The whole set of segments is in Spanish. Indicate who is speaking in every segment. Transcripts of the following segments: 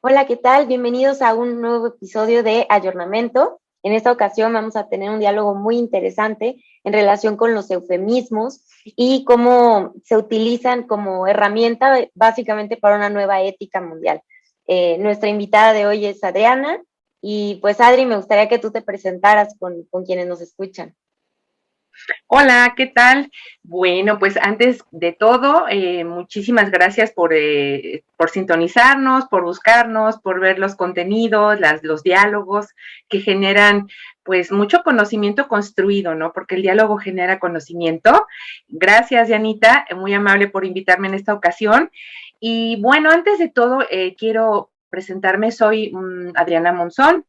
Speaker 1: Hola, ¿qué tal? Bienvenidos a un nuevo episodio de Ayornamiento. En esta ocasión vamos a tener un diálogo muy interesante en relación con los eufemismos y cómo se utilizan como herramienta básicamente para una nueva ética mundial. Nuestra invitada de hoy es Adriana y pues Adri, me gustaría que tú te presentaras con quienes nos escuchan.
Speaker 2: Hola, ¿qué tal? Bueno, pues antes de todo, muchísimas gracias por sintonizarnos, por buscarnos, por ver los contenidos, los diálogos que generan pues mucho conocimiento construido, ¿no? Porque el diálogo genera conocimiento. Gracias, Yanita, muy amable por invitarme en esta ocasión. Y bueno, antes de todo, quiero presentarme, soy Adriana Monzón.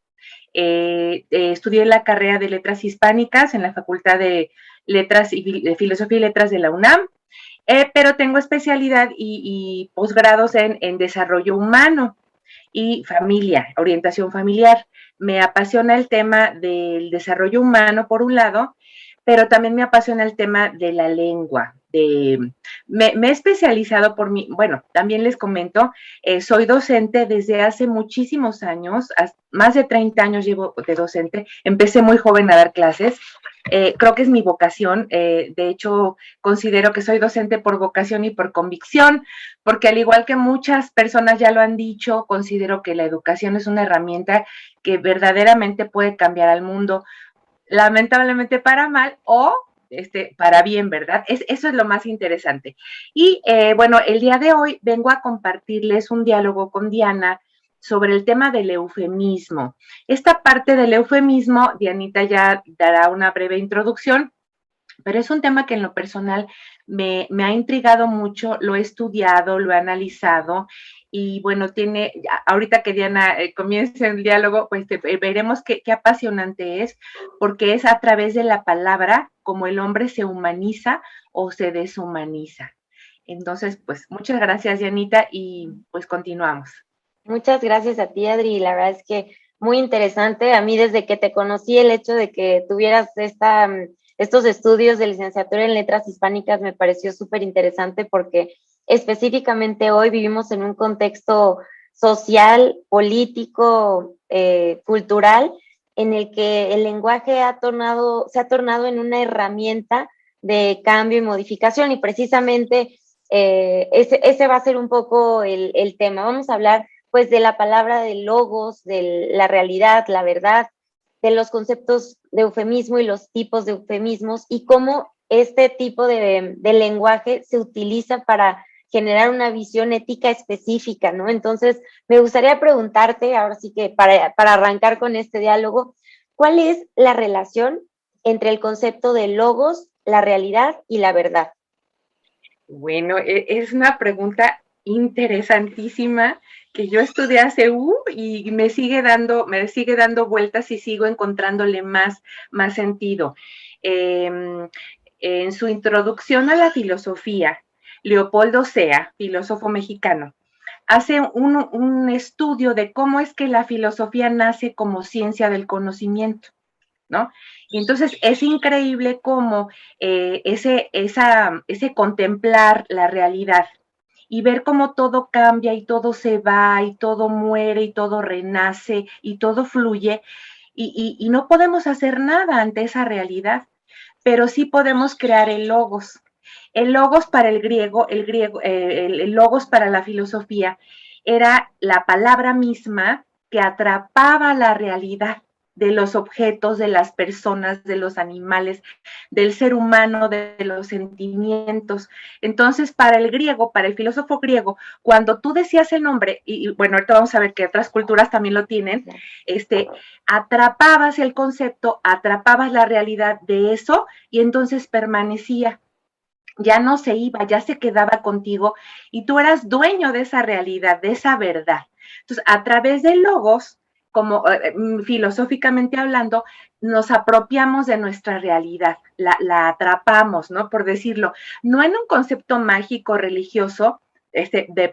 Speaker 2: Estudié la carrera de Letras Hispánicas en la Facultad de Letras y de Filosofía y Letras de la UNAM, pero tengo especialidad y posgrados en desarrollo humano y familia, orientación familiar. Me apasiona el tema del desarrollo humano, por un lado, pero también me apasiona el tema de la lengua. Me he especializado por mí, bueno, también les comento, soy docente desde hace muchísimos años, más de 30 años llevo de docente, empecé muy joven a dar clases, creo que es mi vocación, de hecho considero que soy docente por vocación y por convicción, porque al igual que muchas personas ya lo han dicho, considero que la educación es una herramienta que verdaderamente puede cambiar al mundo, lamentablemente para mal o para bien, ¿verdad? Eso es lo más interesante. Y bueno, el día de hoy vengo a compartirles un diálogo con Diana sobre el tema del eufemismo. Esta parte del eufemismo, Dianita ya dará una breve introducción, pero es un tema que en lo personal me ha intrigado mucho, lo he estudiado, lo he analizado y bueno, ahorita que Diana comience el diálogo, pues veremos qué apasionante es, porque es a través de la palabra como el hombre se humaniza o se deshumaniza. Entonces, pues muchas gracias, Dianita, y pues continuamos.
Speaker 1: Muchas gracias a ti, Adri. La verdad es que muy interesante. A mí desde que te conocí, el hecho de que tuvieras estos estudios de licenciatura en letras hispánicas me pareció súper interesante porque específicamente hoy vivimos en un contexto social, político, cultural, en el que el lenguaje se ha tornado en una herramienta de cambio y modificación y precisamente ese va a ser un poco el tema. Vamos a hablar pues de la palabra de logos, de la realidad, la verdad, de los conceptos de eufemismo y los tipos de eufemismos y cómo este tipo de lenguaje se utiliza para generar una visión ética específica, ¿no? Entonces, me gustaría preguntarte, ahora sí que para arrancar con este diálogo, ¿cuál es la relación entre el concepto de logos, la realidad y la verdad?
Speaker 2: Bueno, es una pregunta interesantísima que yo estudié hace y me sigue dando vueltas y sigo encontrándole más sentido. Eh, en su introducción a la filosofía, Leopoldo Sea, filósofo mexicano, hace un estudio de cómo es que la filosofía nace como ciencia del conocimiento, ¿no? Y entonces es increíble cómo ese contemplar la realidad y ver cómo todo cambia y todo se va y todo muere y todo renace y todo fluye y no podemos hacer nada ante esa realidad, pero sí podemos crear el logos. El logos para el logos para la filosofía era la palabra misma que atrapaba la realidad de los objetos, de las personas, de los animales, del ser humano, de los sentimientos. Entonces, para el griego, para el filósofo griego, cuando tú decías el nombre, y bueno, ahorita vamos a ver que otras culturas también lo tienen, atrapabas el concepto, atrapabas la realidad de eso y entonces permanecía, ya no se iba, ya se quedaba contigo y tú eras dueño de esa realidad, de esa verdad. Entonces, a través de logos, como filosóficamente hablando, nos apropiamos de nuestra realidad, la atrapamos, ¿no? Por decirlo, no en un concepto mágico religioso,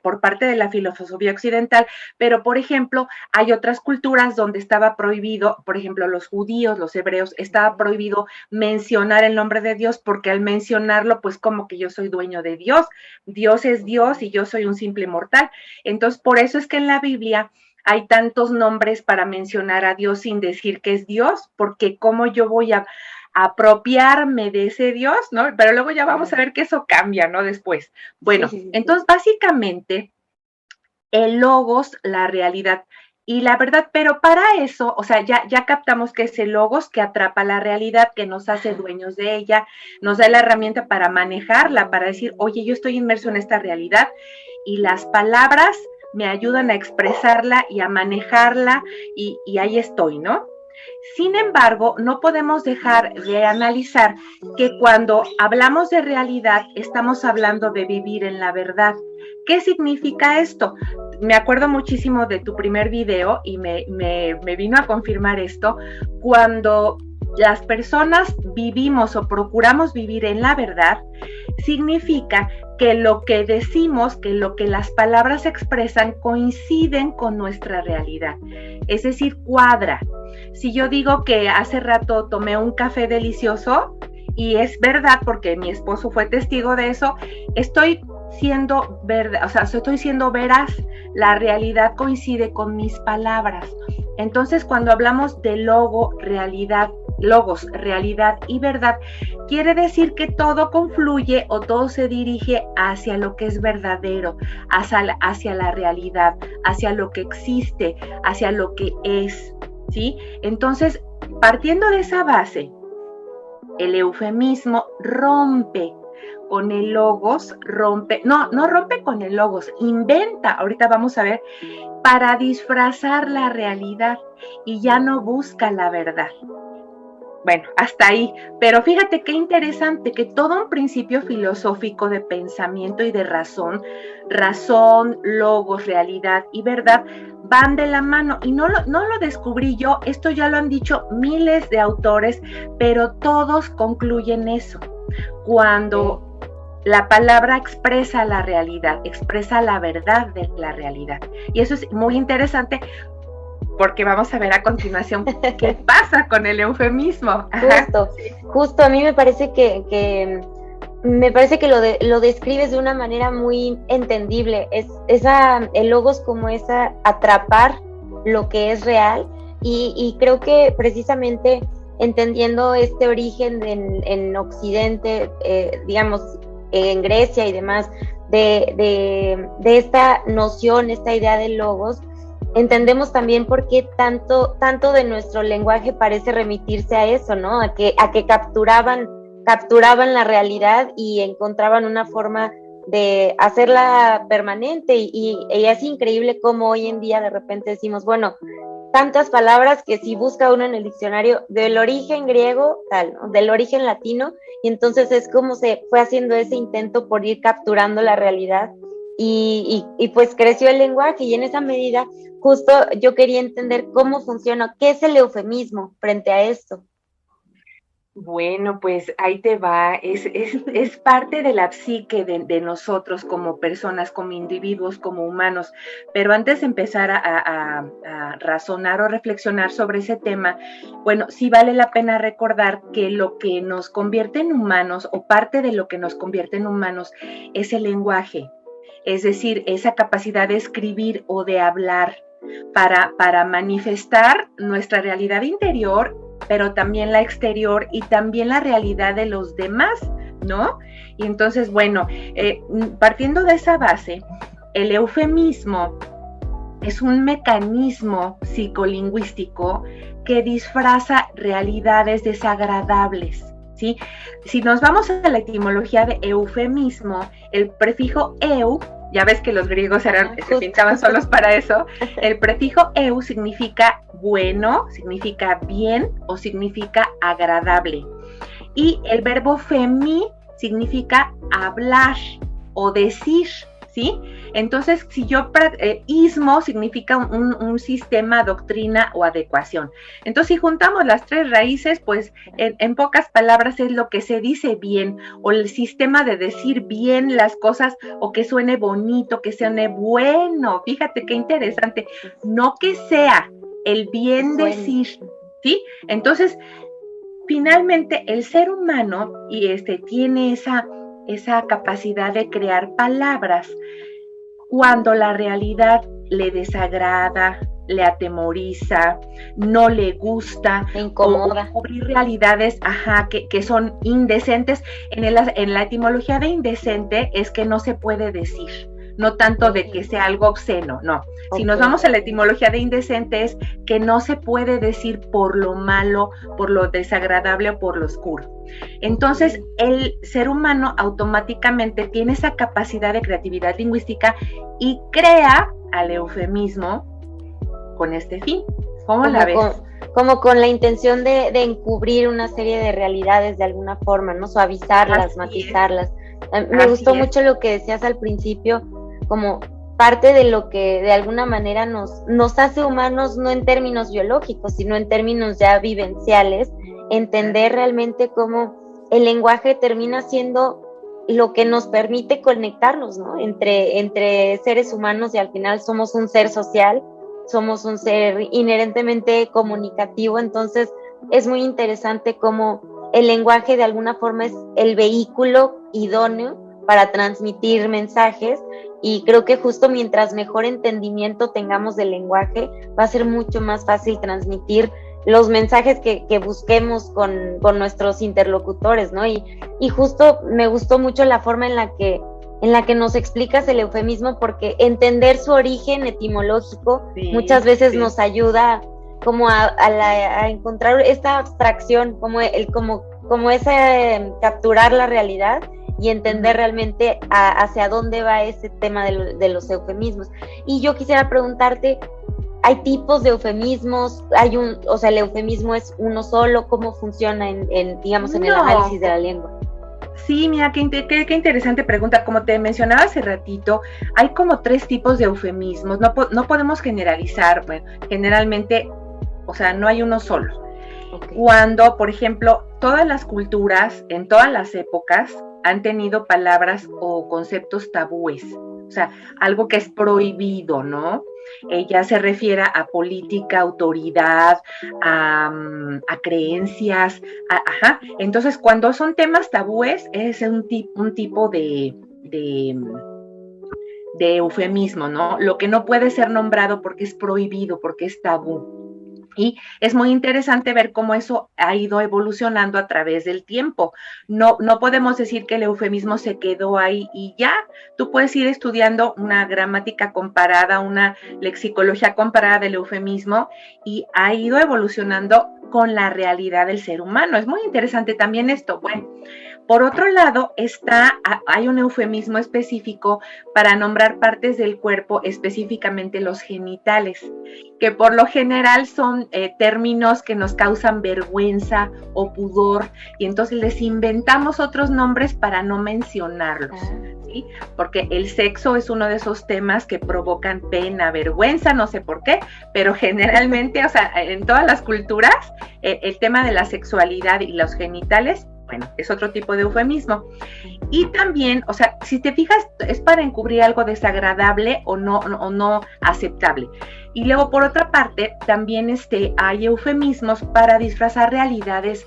Speaker 2: por parte de la filosofía occidental, pero por ejemplo, hay otras culturas donde estaba prohibido, por ejemplo, los judíos, los hebreos, estaba prohibido mencionar el nombre de Dios porque al mencionarlo, pues como que yo soy dueño de Dios, Dios es Dios y yo soy un simple mortal. Entonces, por eso es que en la Biblia hay tantos nombres para mencionar a Dios sin decir que es Dios, porque cómo yo voy a apropiarme de ese Dios, ¿no? Pero luego ya vamos a ver que eso cambia, ¿no? Después. Bueno, entonces básicamente el logos, la realidad y la verdad, pero para eso, o sea, ya captamos que es el logos que atrapa la realidad, que nos hace dueños de ella, nos da la herramienta para manejarla, para decir, oye, yo estoy inmerso en esta realidad y las palabras me ayudan a expresarla y a manejarla y ahí estoy, ¿no? Sin embargo, no podemos dejar de analizar que cuando hablamos de realidad, estamos hablando de vivir en la verdad. ¿Qué significa esto? Me acuerdo muchísimo de tu primer video y me vino a confirmar esto. Cuando las personas vivimos o procuramos vivir en la verdad, significa que lo que decimos, que lo que las palabras expresan coinciden con nuestra realidad, es decir, cuadra. Si yo digo que hace rato tomé un café delicioso y es verdad porque mi esposo fue testigo de eso, estoy siendo verdad, o sea, estoy siendo veraz, la realidad coincide con mis palabras. Entonces, cuando hablamos de logos, realidad y verdad, quiere decir que todo confluye o todo se dirige hacia lo que es verdadero, hacia la realidad, hacia lo que existe, hacia lo que es, ¿sí? Entonces, partiendo de esa base, el eufemismo rompe con el logos, no rompe con el logos, inventa, ahorita vamos a ver, para disfrazar la realidad y ya no busca la verdad. Bueno, hasta ahí, pero fíjate qué interesante que todo un principio filosófico de pensamiento y de razón, logos, realidad y verdad van de la mano y no lo descubrí yo, esto ya lo han dicho miles de autores, pero todos concluyen eso. Cuando la palabra expresa la realidad, expresa la verdad de la realidad. Y eso es muy interesante porque vamos a ver a continuación qué pasa con el eufemismo.
Speaker 1: Justo, a mí me parece que lo describes de una manera muy entendible. El logos como esa atrapar lo que es real y creo que precisamente entendiendo este origen en Occidente, digamos, en Grecia y demás, de esta noción, esta idea del logos, entendemos también por qué tanto de nuestro lenguaje parece remitirse a eso, ¿no? A que capturaban la realidad y encontraban una forma de hacerla permanente y es increíble cómo hoy en día de repente decimos, bueno, tantas palabras que si busca uno en el diccionario del origen griego, tal, ¿no? Del origen latino, y entonces es como se fue haciendo ese intento por ir capturando la realidad y pues creció el lenguaje y en esa medida justo yo quería entender cómo funciona, qué es el eufemismo frente a esto.
Speaker 2: Bueno, pues ahí te va, es parte de la psique de nosotros como personas, como individuos, como humanos, pero antes de empezar a razonar o reflexionar sobre ese tema, bueno, sí vale la pena recordar que lo que nos convierte en humanos o parte de lo que nos convierte en humanos es el lenguaje, es decir, esa capacidad de escribir o de hablar para manifestar nuestra realidad interior, pero también la exterior y también la realidad de los demás, ¿no? Y entonces, bueno, partiendo de esa base, el eufemismo es un mecanismo psicolingüístico que disfraza realidades desagradables, ¿sí? Si nos vamos a la etimología de eufemismo, el prefijo eu, ya ves que los griegos se pintaban solos para eso, el prefijo eu significa bueno, significa bien o significa agradable. Y el verbo femi significa hablar o decir, ¿sí? Entonces, si yo, ismo significa un sistema, doctrina o adecuación. Entonces, si juntamos las tres raíces, pues en pocas palabras es lo que se dice bien o el sistema de decir bien las cosas o que suene bonito, que suene bueno. Fíjate qué interesante. No que sea el bien decir, ¿sí? Entonces, finalmente, el ser humano tiene esa capacidad de crear palabras cuando la realidad le desagrada, le atemoriza, no le gusta,
Speaker 1: me incomoda.
Speaker 2: O cubrir realidades, que son indecentes. En la etimología de indecente es que no se puede decir, no tanto de que sea algo obsceno, no. Si nos vamos a la etimología de indecente es que no se puede decir por lo malo, por lo desagradable o por lo oscuro. Entonces, el ser humano automáticamente tiene esa capacidad de creatividad lingüística y crea al eufemismo con este fin. ¿Cómo la ves?
Speaker 1: Como con la intención de encubrir una serie de realidades de alguna forma, ¿no? Suavizarlas, matizarlas. Me gustó mucho lo que decías al principio, como parte de lo que de alguna manera nos hace humanos, no en términos biológicos, sino en términos ya vivenciales, entender realmente cómo el lenguaje termina siendo lo que nos permite conectarnos, ¿no? Entre seres humanos, y al final somos un ser social, somos un ser inherentemente comunicativo. Entonces es muy interesante cómo el lenguaje de alguna forma es el vehículo idóneo para transmitir mensajes, y creo que justo mientras mejor entendimiento tengamos del lenguaje, va a ser mucho más fácil transmitir los mensajes que busquemos con nuestros interlocutores, ¿no? Y justo me gustó mucho la forma en la que nos explicas el eufemismo, porque entender su origen etimológico muchas veces nos ayuda como a encontrar esta abstracción, como ese capturar la realidad y entender realmente hacia dónde va ese tema de los eufemismos. Y yo quisiera preguntarte, ¿hay tipos de eufemismos? ¿El eufemismo es uno solo? ¿Cómo funciona en el análisis de la lengua?
Speaker 2: Sí, mira, qué interesante pregunta. Como te mencionaba hace ratito, hay como 3 tipos de eufemismos. No podemos generalizar. Bueno, generalmente, no hay uno solo. Okay. Cuando, por ejemplo, todas las culturas, en todas las épocas, han tenido palabras o conceptos tabúes. Algo que es prohibido, ¿no? Ella se refiere a política, autoridad, a creencias, Entonces, cuando son temas tabúes, es un tipo de eufemismo, ¿no? Lo que no puede ser nombrado porque es prohibido, porque es tabú. Y es muy interesante ver cómo eso ha ido evolucionando a través del tiempo. No podemos decir que el eufemismo se quedó ahí y ya. Tú puedes ir estudiando una gramática comparada, una lexicología comparada del eufemismo, y ha ido evolucionando con la realidad del ser humano. Es muy interesante también esto. Bueno, por otro lado, hay un eufemismo específico para nombrar partes del cuerpo, específicamente los genitales, que por lo general son términos que nos causan vergüenza o pudor, y entonces les inventamos otros nombres para no mencionarlos, ¿sí? Porque el sexo es uno de esos temas que provocan pena, vergüenza, no sé por qué, pero generalmente, en todas las culturas, el tema de la sexualidad y los genitales, bueno, es otro tipo de eufemismo. Y también, si te fijas, es para encubrir algo desagradable o no aceptable. Y luego, por otra parte, también hay eufemismos para disfrazar realidades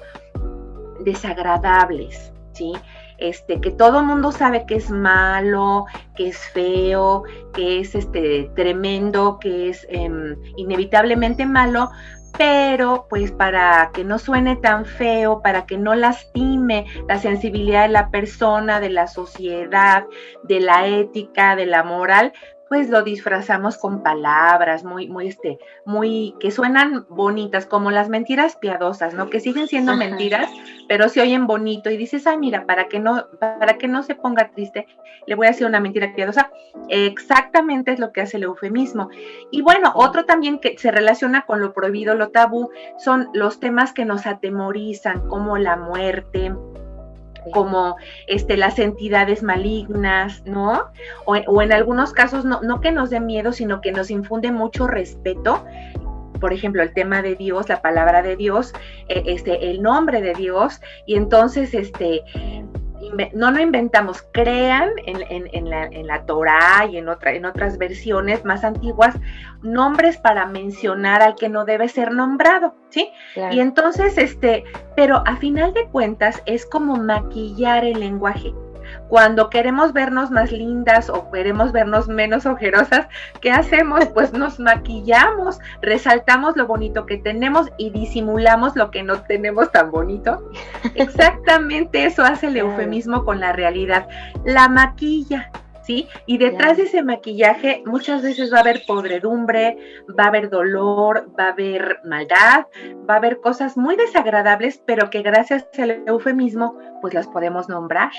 Speaker 2: desagradables, ¿sí? Que todo mundo sabe que es malo, que es feo, que es tremendo, que es inevitablemente malo, pero pues para que no suene tan feo, para que no lastime la sensibilidad de la persona, de la sociedad, de la ética, de la moral, pues lo disfrazamos con palabras muy que suenan bonitas, como las mentiras piadosas, ¿no? Que siguen siendo mentiras, pero se oyen bonito, y dices, ay, mira, para que no se ponga triste, le voy a decir una mentira piadosa. Exactamente es lo que hace el eufemismo. Y bueno, otro también que se relaciona con lo prohibido, lo tabú, son los temas que nos atemorizan, como la muerte, como las entidades malignas, ¿no? O en algunos casos no que nos dé miedo, sino que nos infunde mucho respeto. Por ejemplo, el tema de Dios, la palabra de Dios, el nombre de Dios, y entonces no inventamos, crean en la Torá y en otras versiones más antiguas nombres para mencionar al que no debe ser nombrado, ¿sí? Claro. Y entonces, pero a final de cuentas es como maquillar el lenguaje, Cuando queremos vernos más lindas o queremos vernos menos ojerosas, ¿qué hacemos? Pues nos maquillamos, resaltamos lo bonito que tenemos y disimulamos lo que no tenemos tan bonito. Exactamente eso hace el eufemismo con la realidad. La maquilla, ¿sí? Y detrás de ese maquillaje muchas veces va a haber podredumbre, va a haber dolor, va a haber maldad, va a haber cosas muy desagradables, pero que gracias al eufemismo, pues las podemos nombrar.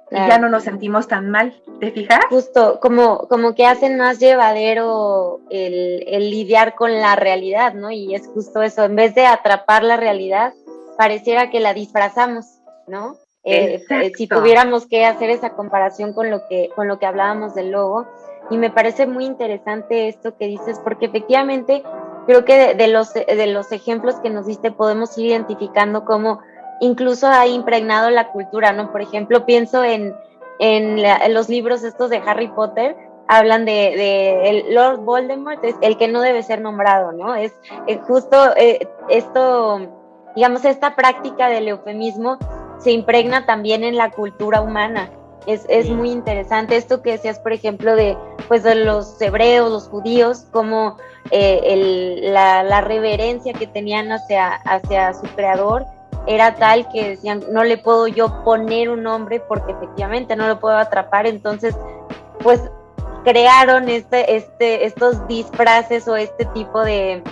Speaker 2: Claro. Y ya no nos sentimos tan mal, ¿te fijas?
Speaker 1: Justo, como que hacen más llevadero el lidiar con la realidad, ¿no? Y es justo eso, en vez de atrapar la realidad, pareciera que la disfrazamos, ¿no? Si tuviéramos que hacer esa comparación con lo que hablábamos del logo, y me parece muy interesante esto que dices, porque efectivamente creo que de los ejemplos que nos diste podemos ir identificando cómo incluso ha impregnado la cultura, ¿no? Por ejemplo, pienso en los libros estos de Harry Potter, hablan de el Lord Voldemort, es el que no debe ser nombrado, ¿no? Es justo esto, digamos, esta práctica del eufemismo se impregna también en la cultura humana. Es muy interesante esto que decías, por ejemplo, de los hebreos, los judíos, como la reverencia que tenían hacia su creador era tal que decían, no le puedo yo poner un nombre porque efectivamente no lo puedo atrapar. Entonces, pues crearon estos disfraces o este tipo de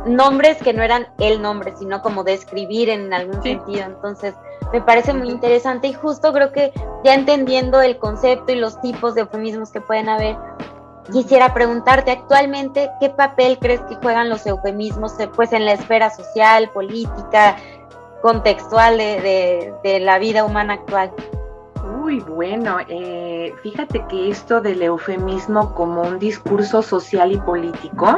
Speaker 1: nombres que no eran el nombre, sino como describir en algún sentido. Entonces, me parece muy interesante, y justo creo que ya entendiendo el concepto y los tipos de eufemismos que pueden haber, quisiera preguntarte actualmente, ¿qué papel crees que juegan los eufemismos pues en la esfera social, política, contextual de la vida humana actual?
Speaker 2: Uy, bueno, fíjate que esto del eufemismo como un discurso social y político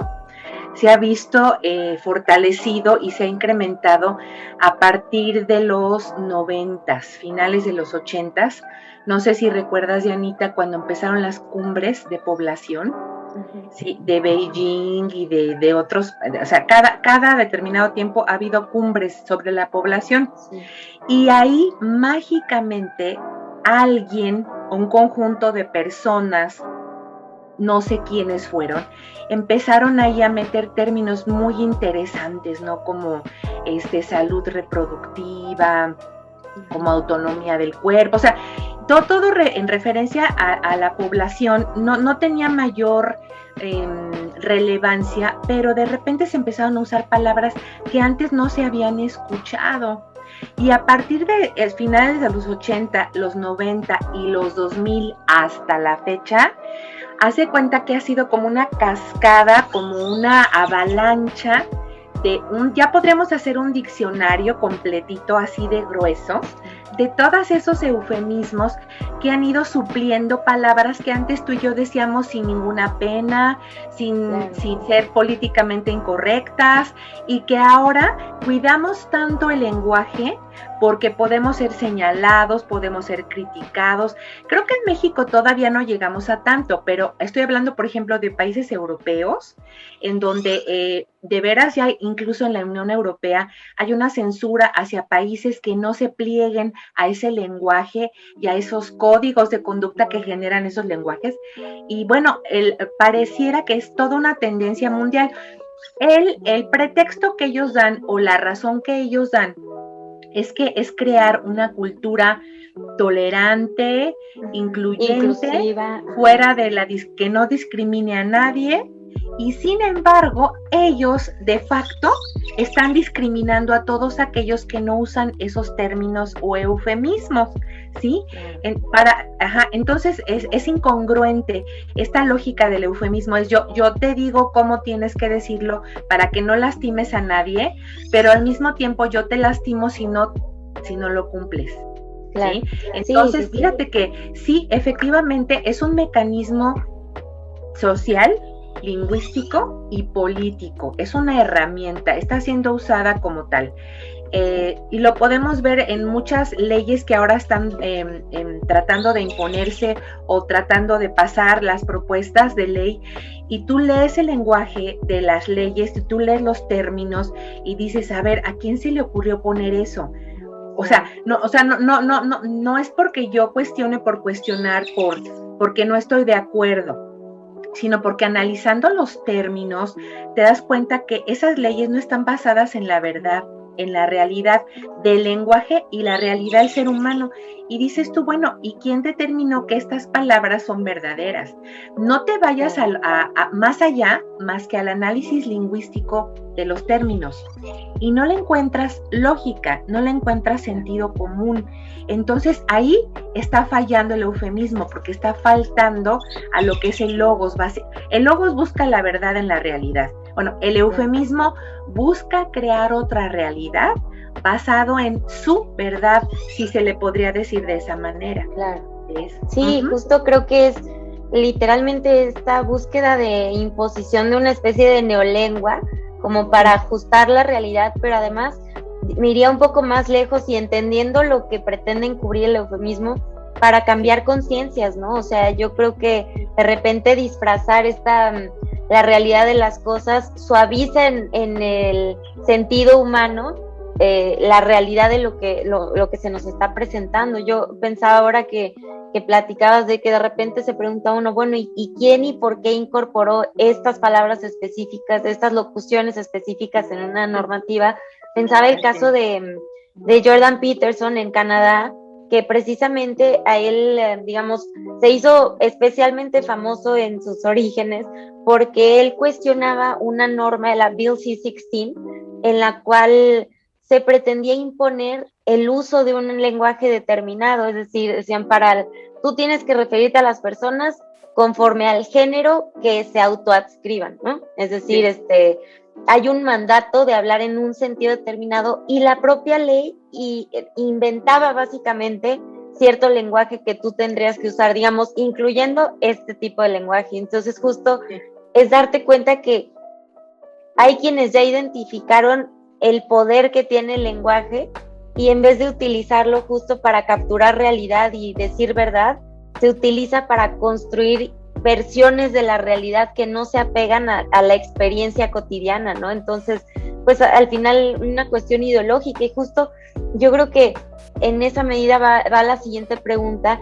Speaker 2: se ha visto fortalecido y se ha incrementado a partir de los 90s, finales de los 80s. No sé si recuerdas, Dianita, cuando empezaron las cumbres de población, ¿sí? De Beijing y de otros, o sea, cada determinado tiempo ha habido cumbres sobre la población. Sí. Y ahí mágicamente alguien, un conjunto de personas, no sé quiénes fueron, empezaron ahí a meter términos muy interesantes, ¿no? Como salud reproductiva, como autonomía del cuerpo, o sea, todo en referencia a la población. No tenía mayor relevancia, pero de repente se empezaron a usar palabras que antes no se habían escuchado. Y a partir de finales de los 80, los 90 y los 2000 hasta la fecha, hace cuenta que ha sido como una cascada, como una avalancha ya podríamos hacer un diccionario completito así de grueso, de todos esos eufemismos que han ido supliendo palabras que antes tú y yo decíamos sin ninguna pena, sin ser políticamente incorrectas, y que ahora cuidamos tanto el lenguaje porque podemos ser señalados, podemos ser criticados. Creo que en México todavía no llegamos a tanto, pero estoy hablando, por ejemplo, de países europeos, en donde de veras ya incluso en la Unión Europea hay una censura hacia países que no se plieguen a ese lenguaje y a esos códigos de conducta que generan esos lenguajes. Y bueno, pareciera que es toda una tendencia mundial. El pretexto que ellos dan o la razón que ellos dan es que es crear una cultura tolerante, incluyente, inclusiva, fuera de que no discrimine a nadie, y sin embargo ellos de facto están discriminando a todos aquellos que no usan esos términos o eufemismos, ¿sí? Entonces es incongruente esta lógica del eufemismo. Es yo te digo cómo tienes que decirlo para que no lastimes a nadie, pero al mismo tiempo yo te lastimo si no lo cumples. Claro. ¿Sí? Entonces, fíjate que sí, efectivamente es un mecanismo social, lingüístico y político. Es una herramienta, está siendo usada como tal. Y lo podemos ver en muchas leyes que ahora están tratando de imponerse o tratando de pasar las propuestas de ley, y tú lees el lenguaje de las leyes, y tú lees los términos y dices, a ver, ¿a quién se le ocurrió poner eso? O sea, no es porque yo cuestione por cuestionar, porque no estoy de acuerdo, sino porque analizando los términos te das cuenta que esas leyes no están basadas en la verdad, en la realidad del lenguaje y la realidad del ser humano. Y dices tú, bueno, ¿y quién determinó que estas palabras son verdaderas? No te vayas más allá, más que al análisis lingüístico de los términos. Y no le encuentras lógica, no le encuentras sentido común. Entonces ahí está fallando el eufemismo, porque está faltando a lo que es el logos. El logos busca la verdad en la realidad. Bueno, el eufemismo busca crear otra realidad basado en su verdad, si se le podría decir de esa manera.
Speaker 1: Claro. Sí, justo creo que es literalmente esta búsqueda de imposición de una especie de neolengua, como para ajustar la realidad, pero además me iría un poco más lejos y entendiendo lo que pretenden cubrir el eufemismo para cambiar conciencias, ¿no? O sea, yo creo que de repente disfrazar la realidad de las cosas suaviza en el sentido humano la realidad de lo que se nos está presentando. Yo pensaba ahora que platicabas de que de repente se pregunta uno, bueno, ¿y quién y por qué incorporó estas palabras específicas, estas locuciones específicas en una normativa? Pensaba el caso de Jordan Peterson en Canadá, que precisamente a él, digamos, se hizo especialmente famoso en sus orígenes porque él cuestionaba una norma de la Bill C-16 en la cual se pretendía imponer el uso de un lenguaje determinado, es decir, decían, tú tienes que referirte a las personas conforme al género que se autoadscriban, ¿no? Es decir, sí. Hay un mandato de hablar en un sentido determinado y la propia ley inventaba básicamente cierto lenguaje que tú tendrías que usar, digamos, incluyendo este tipo de lenguaje. Entonces, justo es darte cuenta que hay quienes ya identificaron el poder que tiene el lenguaje y en vez de utilizarlo justo para capturar realidad y decir verdad, se utiliza para construir versiones de la realidad que no se apegan a la experiencia cotidiana, ¿no? Entonces, pues al final una cuestión ideológica y justo yo creo que en esa medida va la siguiente pregunta,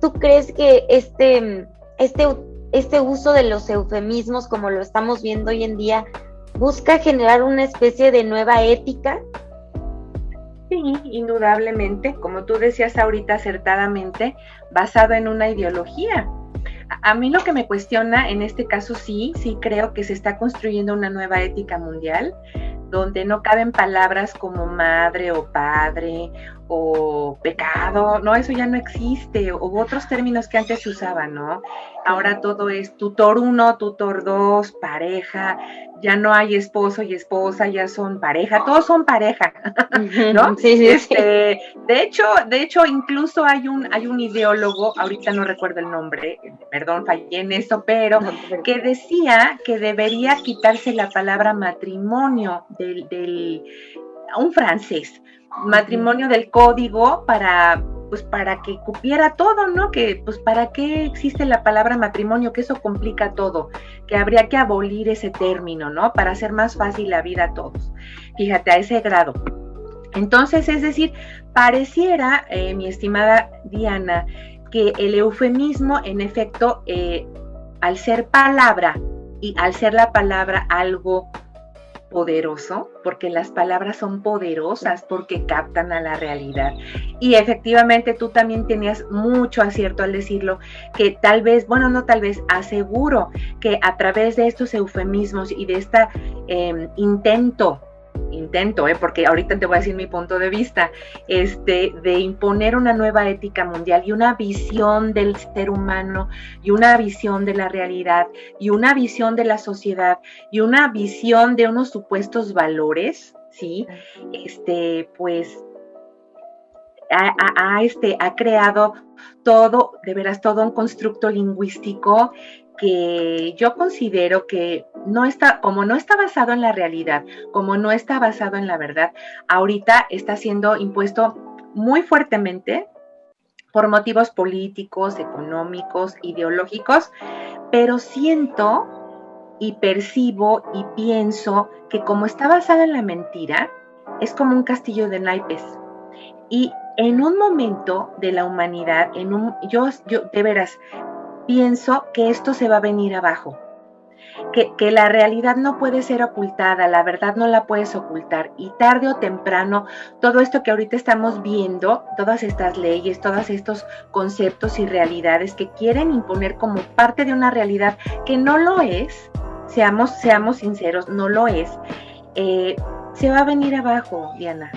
Speaker 1: ¿tú crees que este uso de los eufemismos como lo estamos viendo hoy en día busca generar una especie de nueva ética?
Speaker 2: Sí, indudablemente, como tú decías ahorita acertadamente, basado en una ideología. A mí lo que me cuestiona en este caso sí creo que se está construyendo una nueva ética mundial donde no caben palabras como madre o padre o pecado, no, eso ya no existe, o otros términos que antes se usaban, ¿no? Ahora todo es tutor 1, tutor 2, pareja, ya no hay esposo y esposa, ya son pareja, todos son pareja, ¿no?
Speaker 1: Sí.
Speaker 2: De hecho, incluso hay un ideólogo, ahorita no recuerdo el nombre, perdón, fallé en eso, pero que decía que debería quitarse la palabra matrimonio un francés, matrimonio del código para que cupiera todo, ¿no? Que pues para qué existe la palabra matrimonio, que eso complica todo, que habría que abolir ese término, ¿no? Para hacer más fácil la vida a todos. Fíjate, a ese grado. Entonces, es decir, pareciera, mi estimada Diana, que el eufemismo, en efecto, al ser palabra y al ser la palabra algo poderoso, porque las palabras son poderosas, porque captan a la realidad. Y efectivamente tú también tenías mucho acierto al decirlo, que tal vez, bueno, no tal vez, aseguro que a través de estos eufemismos y de esta intento, porque ahorita te voy a decir mi punto de vista, de imponer una nueva ética mundial y una visión del ser humano y una visión de la realidad y una visión de la sociedad y una visión de unos supuestos valores, ¿sí? Pues ha creado todo, de veras, todo un constructo lingüístico que yo considero que como no está basado en la realidad, como no está basado en la verdad, ahorita está siendo impuesto muy fuertemente por motivos políticos, económicos, ideológicos, pero siento y percibo y pienso que como está basado en la mentira, es como un castillo de naipes. Y en un momento de la humanidad, yo de veras pienso que esto se va a venir abajo. Que la realidad no puede ser ocultada, la verdad no la puedes ocultar, y tarde o temprano todo esto que ahorita estamos viendo, todas estas leyes, todos estos conceptos y realidades que quieren imponer como parte de una realidad que no lo es, seamos sinceros, no lo es, se va a venir abajo, Diana.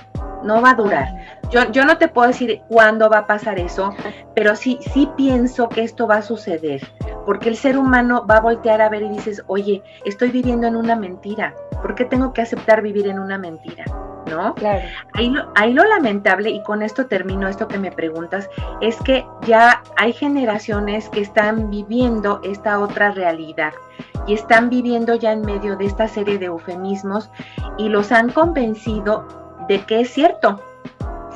Speaker 2: No va a durar. Yo no te puedo decir cuándo va a pasar eso, pero sí pienso que esto va a suceder, porque el ser humano va a voltear a ver y dices, oye, estoy viviendo en una mentira, ¿por qué tengo que aceptar vivir en una mentira? ¿No?
Speaker 1: Claro.
Speaker 2: Ahí lo lamentable, y con esto termino esto que me preguntas, es que ya hay generaciones que están viviendo esta otra realidad y están viviendo ya en medio de esta serie de eufemismos y los han convencido de que es cierto.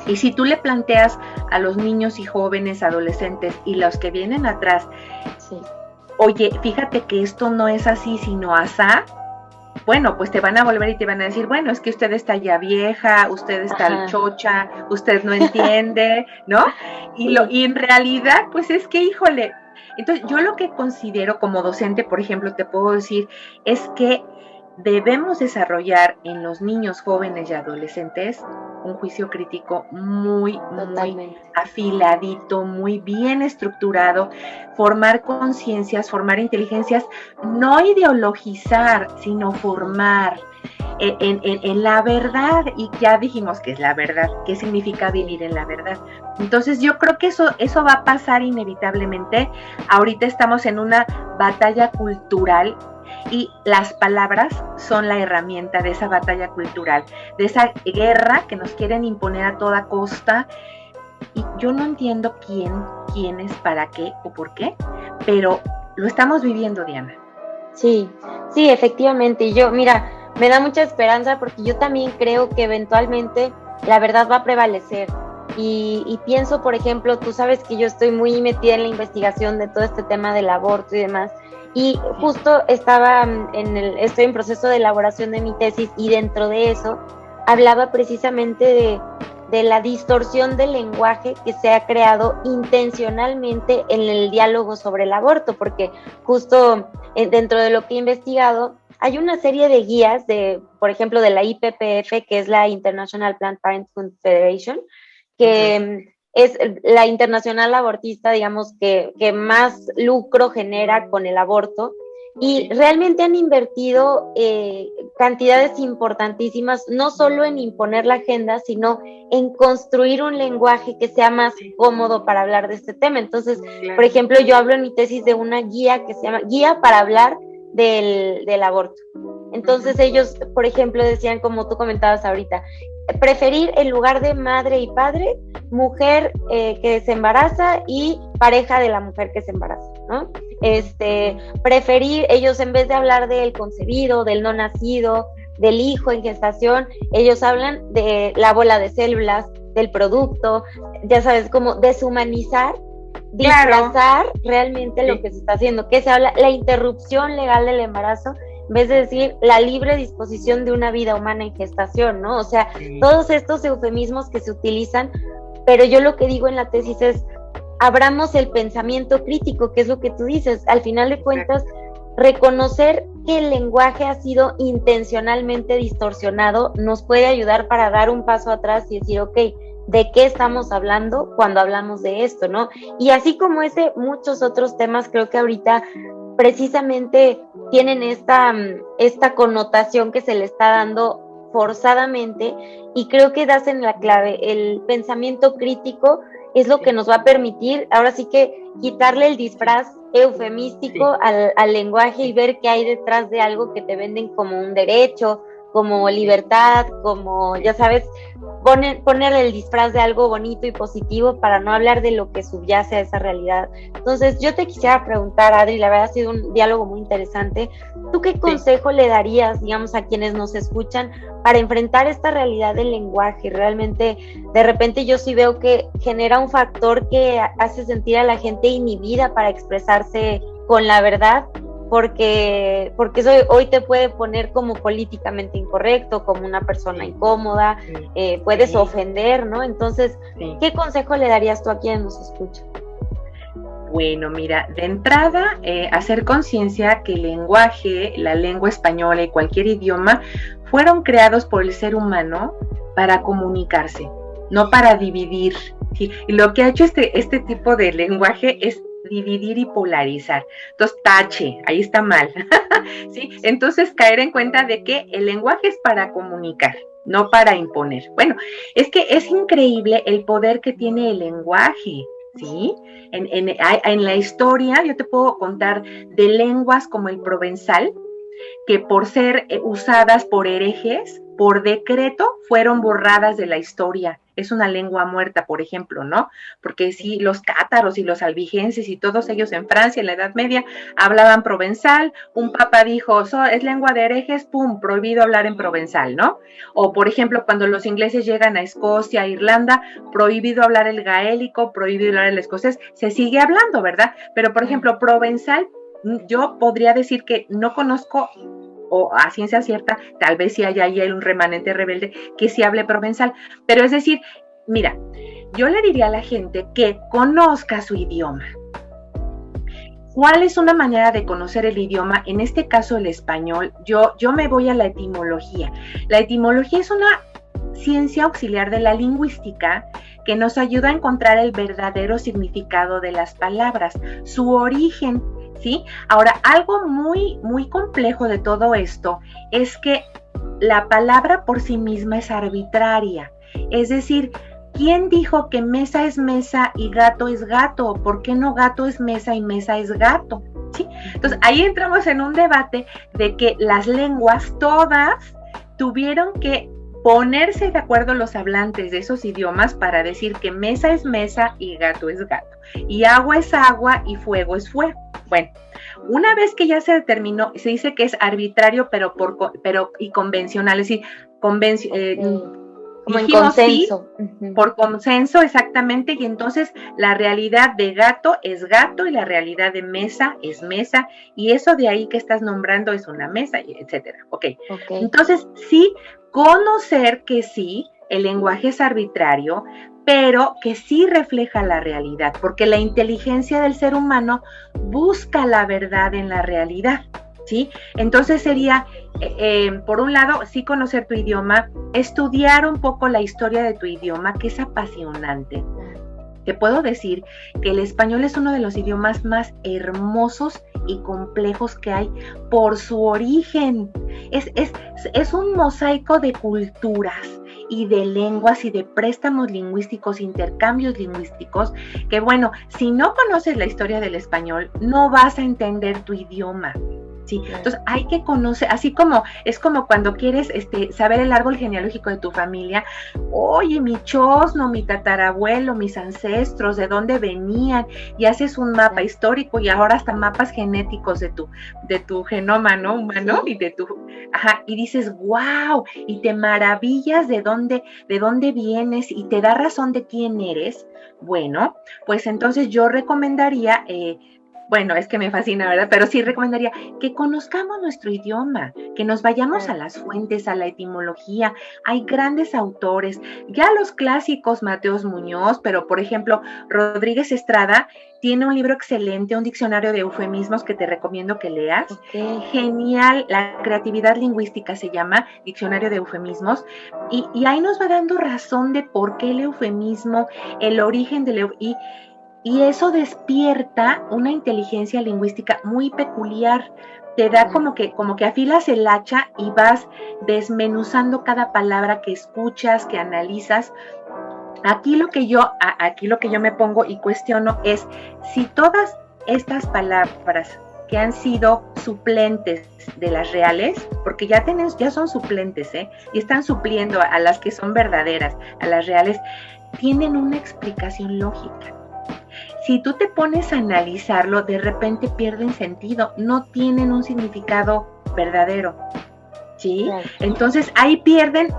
Speaker 2: Y si tú le planteas a los niños y jóvenes, adolescentes y los que vienen atrás, sí, oye, fíjate que esto no es así, sino asá, bueno, pues te van a volver y te van a decir, bueno, es que usted está ya vieja, usted está chocha, usted no entiende, ¿no? Y en realidad, pues es que, híjole, entonces yo lo que considero como docente, por ejemplo, te puedo decir, es que debemos desarrollar en los niños, jóvenes y adolescentes un juicio crítico muy afiladito, muy bien estructurado, formar conciencias, formar inteligencias, no ideologizar, sino formar en la verdad, y ya dijimos que es la verdad, qué significa vivir en la verdad. Entonces yo creo que eso va a pasar inevitablemente. Ahorita estamos en una batalla cultural y las palabras son la herramienta de esa batalla cultural, de esa guerra que nos quieren imponer a toda costa, y yo no entiendo quién es, para qué o por qué, pero lo estamos viviendo, Diana.
Speaker 1: Sí, efectivamente, y yo, mira, me da mucha esperanza porque yo también creo que eventualmente la verdad va a prevalecer. Y pienso, por ejemplo, tú sabes que yo estoy muy metida en la investigación de todo este tema del aborto y demás, y justo estoy en proceso de elaboración de mi tesis, y dentro de eso hablaba precisamente de la distorsión del lenguaje que se ha creado intencionalmente en el diálogo sobre el aborto, porque justo dentro de lo que he investigado hay una serie de guías por ejemplo, de la IPPF, que es la International Planned Parenthood Federation, que es la internacional abortista, digamos, que más lucro genera con el aborto, y realmente han invertido cantidades importantísimas, no solo en imponer la agenda, sino en construir un lenguaje que sea más cómodo para hablar de este tema. Entonces, por ejemplo, yo hablo en mi tesis de una guía que se llama Guía para hablar del aborto. Entonces ellos, por ejemplo, decían, como tú comentabas ahorita, preferir en lugar de madre y padre, mujer que se embaraza y pareja de la mujer que se embaraza, ¿no? Preferir, ellos en vez de hablar del concebido, del no nacido, del hijo en gestación, ellos hablan de la bola de células, del producto, ya sabes, como deshumanizar, disfrazar realmente lo que se está haciendo, que se habla, la interrupción legal del embarazo, en vez de decir la libre disposición de una vida humana en gestación, ¿no? O sea, todos estos eufemismos que se utilizan, pero yo lo que digo en la tesis es, abramos el pensamiento crítico, que es lo que tú dices, al final de cuentas, reconocer que el lenguaje ha sido intencionalmente distorsionado nos puede ayudar para dar un paso atrás y decir, ok, ¿de qué estamos hablando cuando hablamos de esto, no? Y así como muchos otros temas, creo que ahorita precisamente tienen esta connotación que se le está dando forzadamente, y creo que das en la clave. El pensamiento crítico es lo que nos va a permitir, ahora sí que quitarle el disfraz eufemístico al lenguaje y ver qué hay detrás de algo que te venden como un derecho, como libertad, como, ya sabes, ponerle el disfraz de algo bonito y positivo para no hablar de lo que subyace a esa realidad. Entonces, yo te quisiera preguntar, Adri, la verdad ha sido un diálogo muy interesante. ¿Tú qué consejo le darías, digamos, a quienes nos escuchan para enfrentar esta realidad del lenguaje? Realmente, de repente yo sí veo que genera un factor que hace sentir a la gente inhibida para expresarse con la verdad, porque eso hoy te puede poner como políticamente incorrecto, como una persona incómoda, puedes ofender, ¿no? Entonces, ¿qué consejo le darías tú a quien nos escucha?
Speaker 2: Bueno, mira, de entrada, hacer conciencia que el lenguaje, la lengua española y cualquier idioma fueron creados por el ser humano para comunicarse, no para dividir, ¿sí? Y lo que ha hecho este tipo de lenguaje es dividir y polarizar. Entonces, tache, ahí está mal, ¿sí? Entonces, caer en cuenta de que el lenguaje es para comunicar, no para imponer. Bueno, es que es increíble el poder que tiene el lenguaje, ¿sí? En la historia yo te puedo contar de lenguas como el provenzal, que por ser usadas por herejes, por decreto, fueron borradas de la historia. Es una lengua muerta, por ejemplo, ¿no? Porque sí, los cátaros y los albigenses y todos ellos en Francia, en la Edad Media, hablaban provenzal. Un papa dijo, es lengua de herejes, pum, prohibido hablar en provenzal, ¿no? O, por ejemplo, cuando los ingleses llegan a Escocia, a Irlanda, prohibido hablar el gaélico, prohibido hablar el escocés. Se sigue hablando, ¿verdad? Pero, por ejemplo, provenzal, yo podría decir que no conozco, o a ciencia cierta, tal vez sí haya ahí un remanente rebelde que sí hable provenzal, pero es decir, mira, yo le diría a la gente que conozca su idioma. ¿Cuál es una manera de conocer el idioma? En este caso el español, yo me voy a la etimología. La etimología es una ciencia auxiliar de la lingüística que nos ayuda a encontrar el verdadero significado de las palabras, su origen, ¿sí? Ahora, algo muy, muy complejo de todo esto es que la palabra por sí misma es arbitraria. Es decir, ¿quién dijo que mesa es mesa y gato es gato? ¿Por qué no gato es mesa y mesa es gato? ¿Sí? Entonces, ahí entramos en un debate de que las lenguas todas tuvieron que ponerse de acuerdo los hablantes de esos idiomas para decir que mesa es mesa y gato es gato, y agua es agua y fuego es fuego. Bueno, una vez que ya se determinó, se dice que es arbitrario, pero y convencional, es decir,
Speaker 1: como en consenso.
Speaker 2: Sí, por consenso, exactamente, y entonces la realidad de gato es gato y la realidad de mesa es mesa, y eso de ahí que estás nombrando es una mesa, etcétera. Okay. Entonces, sí, conocer que sí, el lenguaje es arbitrario, pero que sí refleja la realidad, porque la inteligencia del ser humano busca la verdad en la realidad, ¿sí? Entonces sería, por un lado, sí conocer tu idioma, estudiar un poco la historia de tu idioma, que es apasionante. Te puedo decir que el español es uno de los idiomas más hermosos y complejos que hay por su origen. Es un mosaico de culturas y de lenguas y de préstamos lingüísticos, intercambios lingüísticos, que bueno, si no conoces la historia del español, no vas a entender tu idioma. Sí, entonces hay que conocer, así como es como cuando quieres saber el árbol genealógico de tu familia. Oye, mi chosno, mi tatarabuelo, mis ancestros, de dónde venían, y haces un mapa histórico y ahora hasta mapas genéticos de tu genoma, ¿no? Humano, y y dices, wow, y te maravillas de dónde vienes y te da razón de quién eres. Bueno, pues entonces yo recomendaría, bueno, es que me fascina, ¿verdad? Pero sí recomendaría que conozcamos nuestro idioma, que nos vayamos a las fuentes, a la etimología. Hay grandes autores, ya los clásicos, Mateos Muñoz, pero por ejemplo, Rodríguez Estrada tiene un libro excelente, un diccionario de eufemismos que te recomiendo que leas. Genial, La creatividad lingüística se llama, diccionario de eufemismos, y ahí nos va dando razón de por qué el eufemismo, el origen del y eso despierta una inteligencia lingüística muy peculiar. Te da como que afilas el hacha y vas desmenuzando cada palabra que escuchas, que analizas. Aquí lo que yo me pongo y cuestiono es si todas estas palabras que han sido suplentes de las reales, porque ya son suplentes, y están supliendo a las que son verdaderas, a las reales, tienen una explicación lógica. Si tú te pones a analizarlo, de repente pierden sentido, no tienen un significado verdadero, ¿sí? Claro. Entonces ahí pierden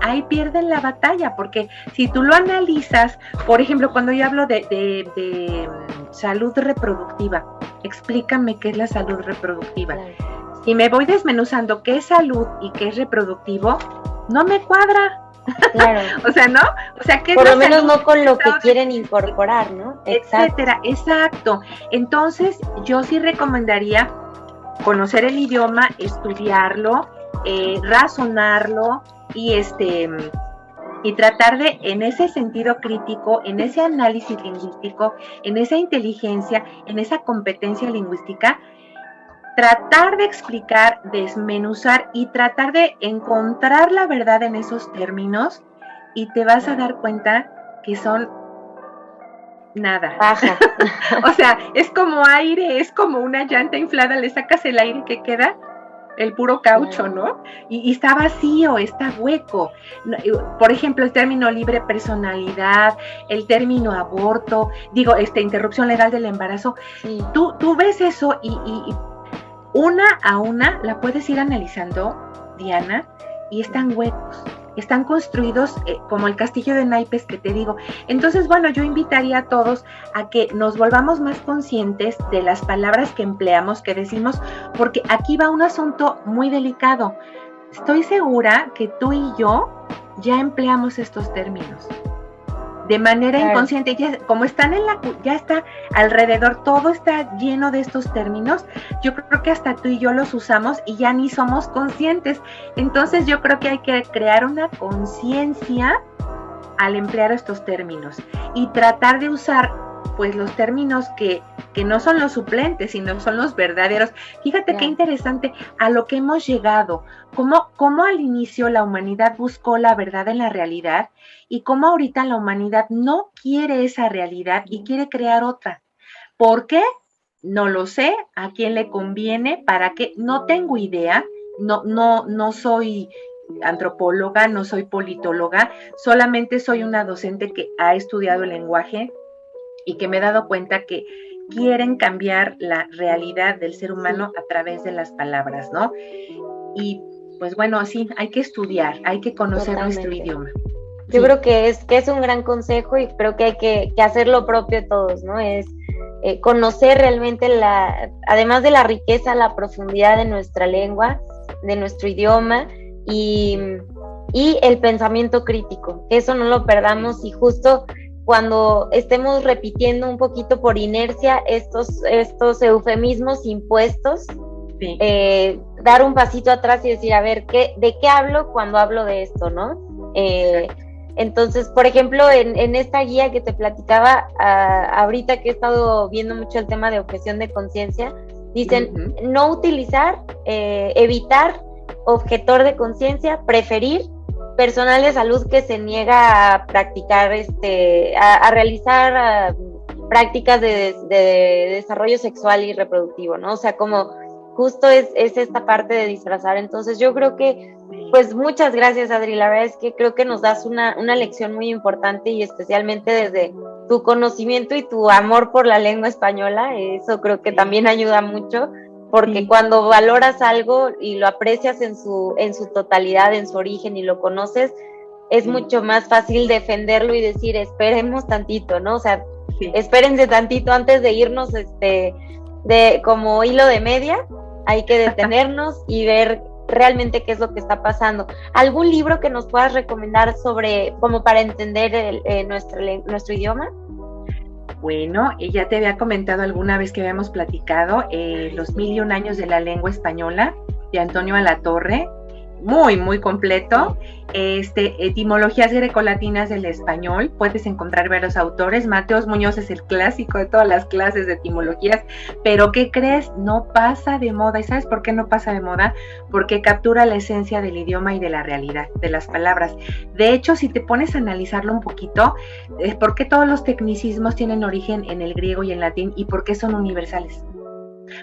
Speaker 2: la batalla, porque si tú lo analizas, por ejemplo, cuando yo hablo de salud reproductiva, explícame qué es la salud reproductiva.
Speaker 1: Claro.
Speaker 2: Si me voy desmenuzando qué es salud y qué es reproductivo, no me cuadra.
Speaker 1: Claro.
Speaker 2: O sea, ¿no? O sea, ¿qué es
Speaker 1: por
Speaker 2: la
Speaker 1: lo menos
Speaker 2: salud?
Speaker 1: no con lo que quieren incorporar, ¿no?
Speaker 2: Etcétera, exacto. Entonces, yo sí recomendaría conocer el idioma, estudiarlo, razonarlo y tratar de, en ese sentido crítico, en ese análisis lingüístico, en esa inteligencia, en esa competencia lingüística, tratar de explicar, desmenuzar y tratar de encontrar la verdad en esos términos, y te vas a dar cuenta que son nada.
Speaker 1: Baja.
Speaker 2: O sea, es como aire, es como una llanta inflada, le sacas el aire que queda, el puro caucho, ¿no? Y está vacío, está hueco. Por ejemplo, el término libre personalidad, el término aborto, interrupción legal del embarazo. Sí. Tú ves eso y una a una la puedes ir analizando, Diana, y están huecos. Están construidos como el castillo de naipes que te digo. Entonces, bueno, yo invitaría a todos a que nos volvamos más conscientes de las palabras que empleamos, que decimos, porque aquí va un asunto muy delicado. Estoy segura que tú y yo ya empleamos estos términos de manera inconsciente, ya, como están ya está alrededor, todo está lleno de estos términos. Yo creo que hasta tú y yo los usamos y ya ni somos conscientes. Entonces yo creo que hay que crear una conciencia al emplear estos términos y tratar de usar pues los términos que no son los suplentes, sino son los verdaderos. Fíjate qué interesante a lo que hemos llegado, cómo al inicio la humanidad buscó la verdad en la realidad y cómo ahorita la humanidad no quiere esa realidad y quiere crear otra. ¿Por qué? No lo sé, a quién le conviene, para qué, no tengo idea, no soy antropóloga, no soy politóloga, solamente soy una docente que ha estudiado el lenguaje y que me he dado cuenta que quieren cambiar la realidad del ser humano a través de las palabras, ¿no? Y pues bueno, sí, hay que estudiar, hay que conocer nuestro idioma.
Speaker 1: Yo creo que es un gran consejo y creo que hay que hacer lo propio todos, ¿no? Es conocer realmente además de la riqueza, la profundidad de nuestra lengua, de nuestro idioma y el pensamiento crítico. Eso no lo perdamos y justo cuando estemos repitiendo un poquito por inercia estos eufemismos impuestos, dar un pasito atrás y decir, a ver, ¿de qué hablo cuando hablo de esto, no? Entonces, por ejemplo, en esta guía que te platicaba, ahorita que he estado viendo mucho el tema de objeción de conciencia, dicen no utilizar, evitar objetor de conciencia, preferir personal de salud que se niega a practicar, a realizar prácticas de desarrollo sexual y reproductivo, ¿no? O sea, como justo es esta parte de disfrazar. Entonces yo creo que, pues muchas gracias, Adri, la verdad es que creo que nos das una lección muy importante y especialmente desde tu conocimiento y tu amor por la lengua española, eso creo que también ayuda mucho, porque cuando valoras algo y lo aprecias en su totalidad, en su origen y lo conoces, es mucho más fácil defenderlo y decir, esperemos tantito, ¿no? O sea, espérense tantito antes de irnos de como hilo de media, hay que detenernos y ver realmente qué es lo que está pasando. ¿Algún libro que nos puedas recomendar como para entender nuestro idioma?
Speaker 2: Bueno, ya te había comentado alguna vez que habíamos platicado Los 1001 años de la lengua española, de Antonio Alatorre, muy, muy completo. Etimologías grecolatinas del español, puedes encontrar varios autores. Mateos Muñoz es el clásico de todas las clases de etimologías, pero ¿qué crees? No pasa de moda. ¿Y sabes por qué no pasa de moda? Porque captura la esencia del idioma y de la realidad, de las palabras. De hecho, si te pones a analizarlo un poquito, ¿por qué todos los tecnicismos tienen origen en el griego y en latín y por qué son universales?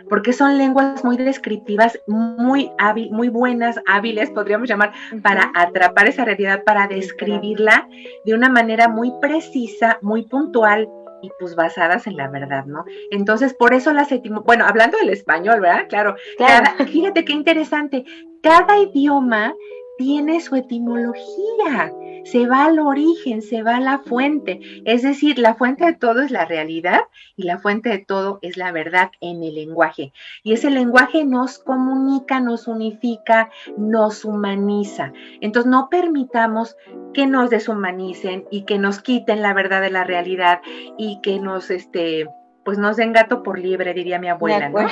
Speaker 2: Porque son lenguas muy descriptivas, muy buenas, hábiles, podríamos llamar, para atrapar esa realidad, para describirla de una manera muy precisa, muy puntual y pues basadas en la verdad, ¿no? Entonces, por eso bueno, hablando del español, ¿verdad? Claro. Fíjate qué interesante, cada idioma tiene su etimología. se va al origen, se va a la fuente. Es decir, la fuente de todo es la realidad y la fuente de todo es la verdad en el lenguaje. Y ese lenguaje nos comunica, nos unifica, nos humaniza. Entonces, no permitamos que nos deshumanicen y que nos quiten la verdad de la realidad y que nos, pues nos den gato por liebre, diría mi abuela, ¿no?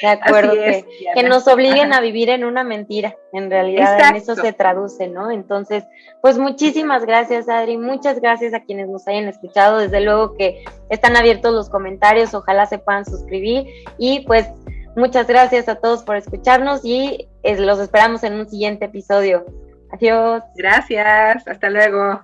Speaker 1: De acuerdo, que nos obliguen a vivir en una mentira, en realidad. Exacto. En eso se traduce, ¿no? Entonces, pues muchísimas gracias, Adri, muchas gracias a quienes nos hayan escuchado, desde luego que están abiertos los comentarios, ojalá se puedan suscribir y pues muchas gracias a todos por escucharnos y los esperamos en un siguiente episodio. Adiós.
Speaker 2: Gracias, hasta luego.